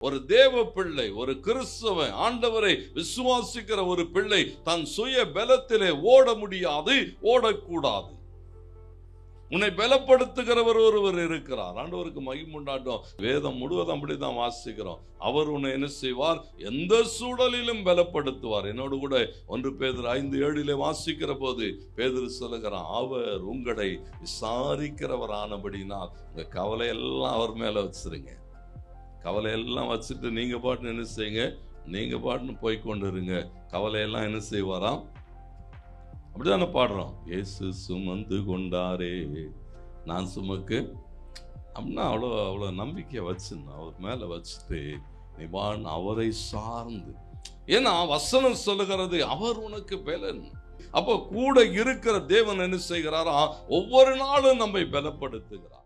ஒரு தேவ பிள்ளை, ஒரு கிறிஸ்தவன், ஆண்டவரை விசுவாசிக்கிற ஒரு பிள்ளை தன் சுய பலத்திலே ஓட முடியாது, ஓடக்கூடாது. உன்னை பலப்படுத்துகிறவர் ஒருவர் இருக்கிறார். ஆண்டவருக்கு மகிமை உண்டாட்டும். வேதம் முழுவதும் அப்படிதான் வாசிக்கிறோம். அவர் உன்னை என்ன செய்வார்? எந்த சூழலிலும் பலப்படுத்துவார். என்னோடு கூட 1 பேதுரு 5:7 வாசிக்கிற போது பேதுரு சொல்லுகிறான், அவர் உங்களை விசாரிக்கிறவர் ஆனபடினால் உங்க கவலையெல்லாம் அவர் மேல வச்சிருங்க. கவலையெல்லாம் வச்சுட்டு நீங்க பாட்டு என்ன செய்யுங்க? நீங்க பாட்டுன்னு போய்கொண்டு இருங்க. கவலையெல்லாம் என்ன செய்வாராம்? அப்படிதானே பாடுறோம். இயேசு சுமந்து கொண்டாரே நான் சுமக்கு அப்படின்னா அவ்வளோ நம்பிக்கையை வச்சுருந்தோம். அவர் மேலே வச்சுட்டு நீ வான் அவரை சார்ந்து. ஏன்னா வசனம் சொல்லுகிறது அவர் உனக்கு பலன். அப்போ கூட இருக்கிற தேவன் என்ன செய்கிறாரா? ஒவ்வொரு நாளும் நம்மை பலப்படுத்துகிறார்.